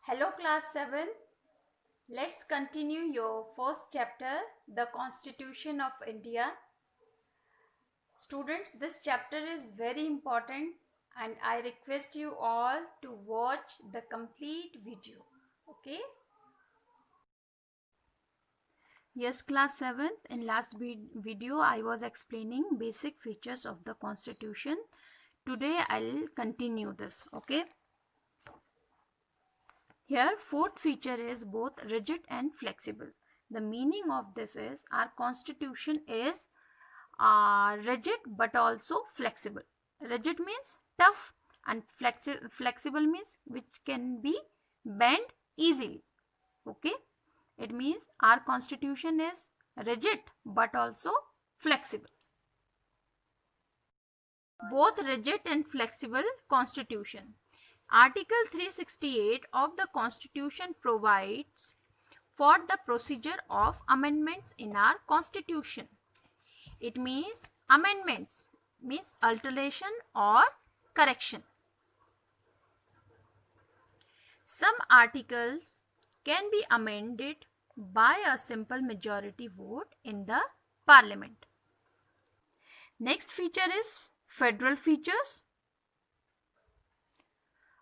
Hello class 7. Let's continue your first chapter, the Constitution of India. Students, this chapter is very important and I request you all to watch the complete video. Okay? Yes, class 7. In last video I was explaining basic features of the Constitution. Today I'll continue this. Okay? Here, fourth feature is both rigid and flexible. The meaning of this is our constitution is rigid but also flexible. Rigid means tough and flexible means which can be bent easily. Okay, it means our constitution is rigid but also flexible. Both rigid and flexible constitution. Article 368 of the Constitution provides for the procedure of amendments in our Constitution. It means amendments means alteration or correction. Some articles can be amended by a simple majority vote in the Parliament. Next feature is federal features.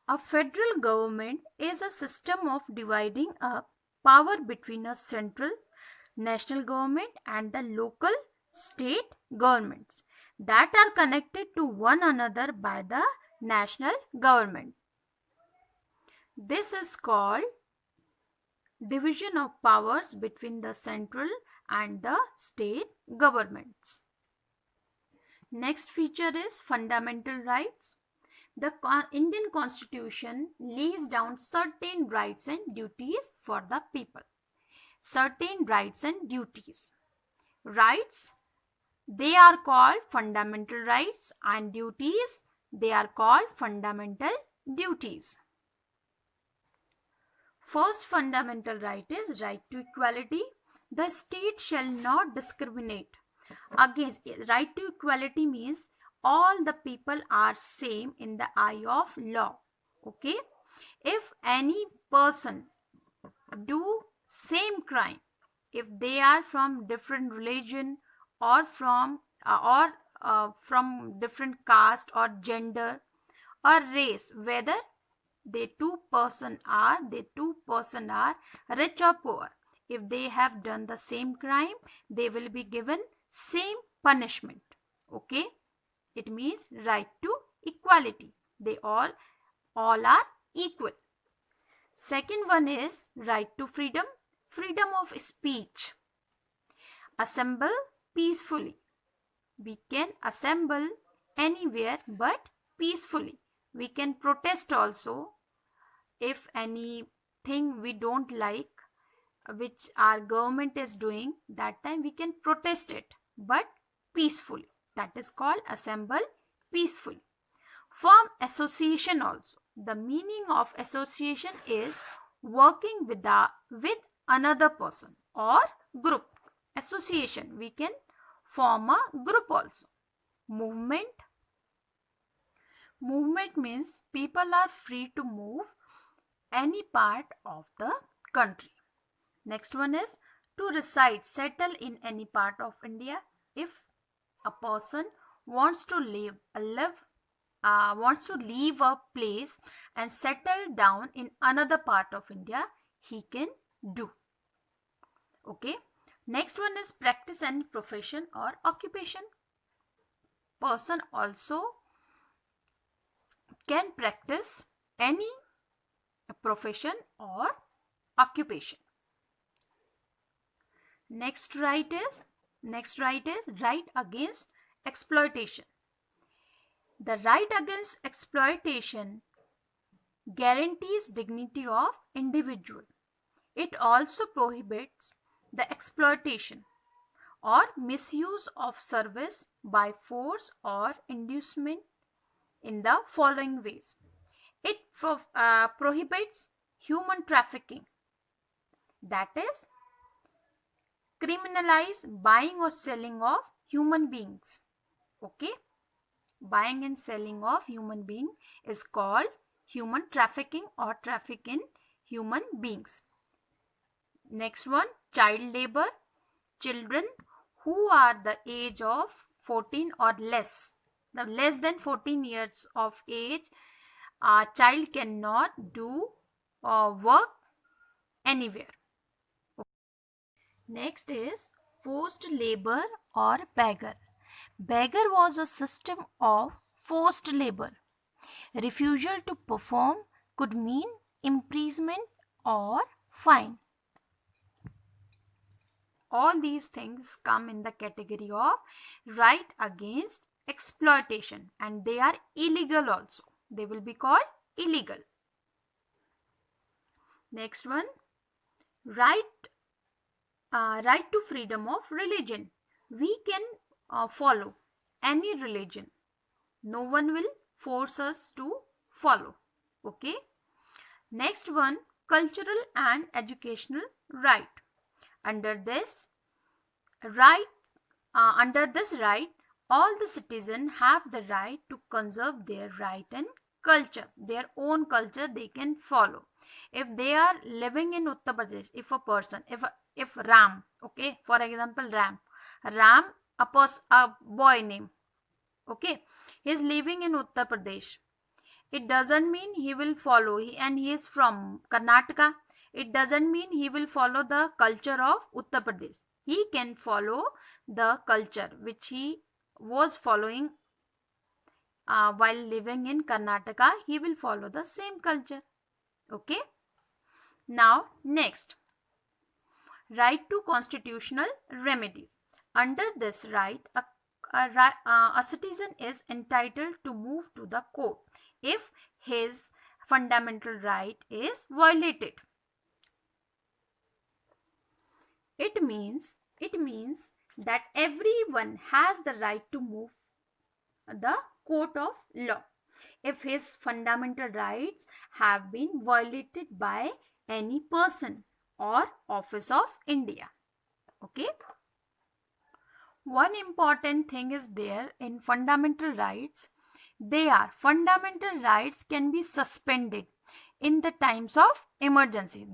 A federal government is a system of dividing up power between a central national government and the local state governments that are connected to one another by the national government. This is called division of powers between the central and the state governments. Next feature is fundamental rights. The Indian Constitution lays down certain rights and duties for the people. Certain rights and duties. Rights, they are called fundamental rights, and duties, they are called fundamental duties. First fundamental right is right to equality. The state shall not discriminate against. Right to equality means all the people are same in the eye of law. Okay, if any person do same crime, if they are from different religion or from different caste or gender or race, whether they two person are rich or poor, if they have done the same crime, they will be given same punishment. Okay, it means right to equality. They all are equal. Second one is right to freedom. Freedom of speech. Assemble peacefully. We can assemble anywhere but peacefully. We can protest also if anything we don't like which our government is doing, that time we can protest it but peacefully. That is called assemble peacefully. Form association also. The meaning of association is working with another person or group. Association, we can form a group also. Movement. Movement means people are free to move any part of the country. Next one is to reside, settle in any part of India. If a person wants to leave a place and settle down in another part of India, he can do. Okay. Next one is practice and profession or occupation. Person also can practice any profession or occupation. Next right is right against exploitation. The right against exploitation guarantees dignity of individual. It also prohibits the exploitation or misuse of service by force or inducement in the following ways. It prohibits human trafficking, that is criminalize buying or selling of human beings. Okay, buying and selling of human being is called human trafficking or traffic in human beings. Next one, child labor. Children who are the age of 14 or less, the less than 14 years of age, a child cannot do work anywhere. Next is forced labor or beggar. Beggar was a system of forced labor. Refusal to perform could mean imprisonment or fine. All these things come in the category of right against exploitation, and they are illegal also. They will be called illegal. Next one, right to freedom of religion. We can follow any religion. No one will force us to follow. Okay. Next one, cultural and educational right. Under this right, all the citizens have the right to conserve their right and culture, their own culture they can follow. If they are living in Uttar Pradesh, if a person, if Ram, okay, for example, Ram, a boy name, okay, he is living in Uttar Pradesh. It doesn't mean he will follow, and he is from Karnataka. It doesn't mean he will follow the culture of Uttar Pradesh. He can follow the culture which he was following while living in Karnataka. He will follow the same culture. Okay. Now next, right to constitutional remedies. Under this right, a citizen is entitled to move to the court if his fundamental right is violated. It means that everyone has the right to move the court of law if his fundamental rights have been violated by any person or office of India. Okay. One important thing is there in fundamental rights. Fundamental rights can be suspended in the times of emergency.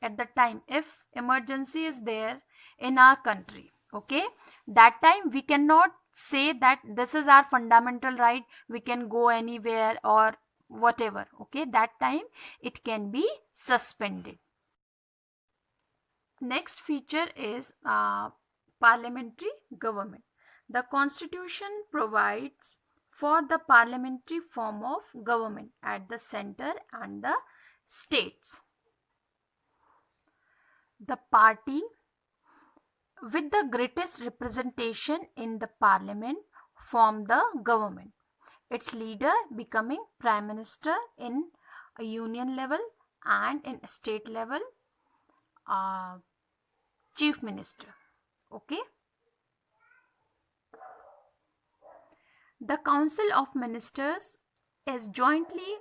At the time if emergency is there in our country, okay, that time we cannot say that this is our fundamental right, we can go anywhere or whatever. Okay, that time it can be suspended. Next feature is parliamentary government. The constitution provides for the parliamentary form of government at the center and the states. The party with the greatest representation in the parliament form the government. Its leader becoming prime minister in a union level, and in a state level chief minister. Okay. The council of ministers is jointly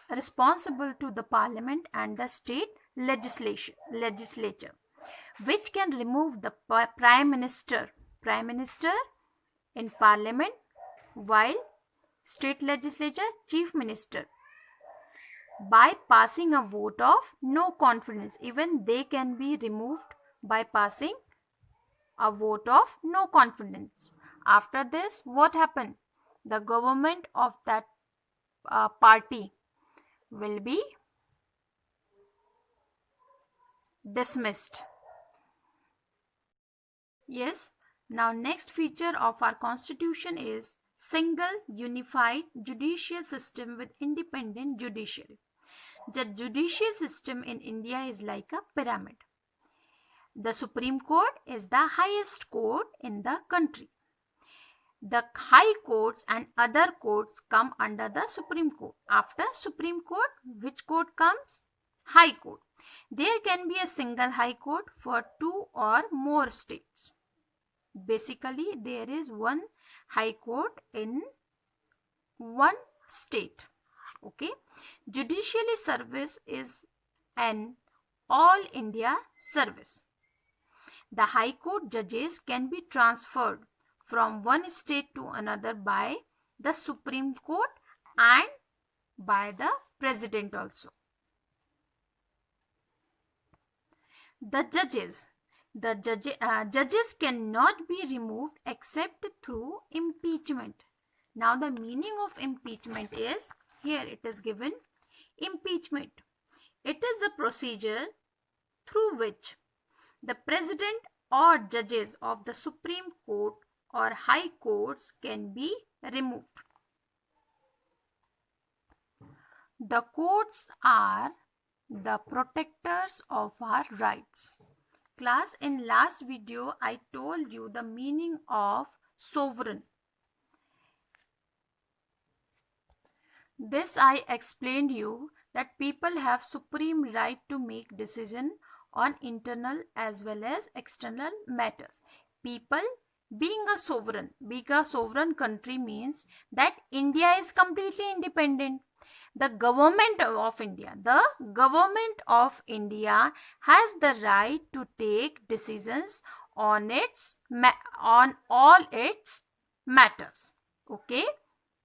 responsible to the parliament and the state legislature, which can remove the prime minister in parliament, while state legislature chief minister, by passing a vote of no confidence. Even they can be removed by passing a vote of no confidence. After this, what happened? The government of that party will be dismissed. Yes. Now next feature of our constitution is single unified judicial system with independent judiciary. The judicial system in India is like a pyramid. The Supreme Court is the highest court in the country. The high courts and other courts come under the Supreme Court. After Supreme Court, which court comes? High Court. There can be a single high court for 2 or more states. Basically, there is one high court in one state. Okay. Judiciary service is an all India service. The high court judges can be transferred from one state to another by the Supreme Court and by the president also. The judges cannot be removed except through impeachment. Now the meaning of impeachment is, here it is given, impeachment. It is a procedure through which the president or judges of the Supreme Court or high courts can be removed. The courts are the protectors of our rights. Class, in last video I told you the meaning of sovereign. This I explained you that people have supreme right to make decision on internal as well as external matters. People being a sovereign country means that India is completely independent. The government of India has the right to take decisions on all its matters. Okay,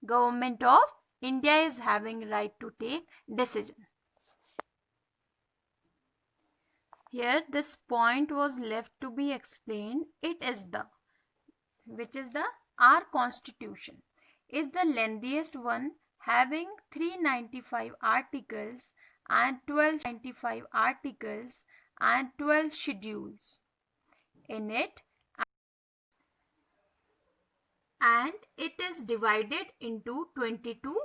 government of India is having right to take decision. Here this point was left to be explained. It is our constitution is the lengthiest one, having 395 articles and 12 schedules in it, and it is divided into 22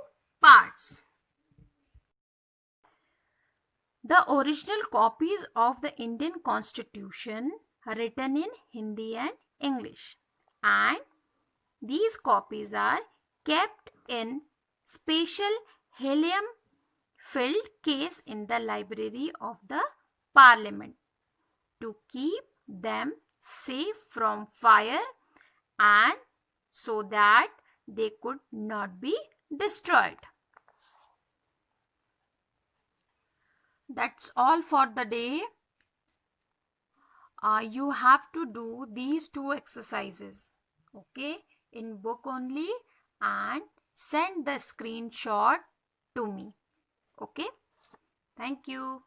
parts. The original copies of the Indian Constitution are written in Hindi and English, and these copies are kept in special helium-filled case in the library of the Parliament to keep them safe from fire and so that they could not be destroyed. That's all for the day. You have to do these two exercises, okay, in book only, and send the screenshot to me. Okay, thank you.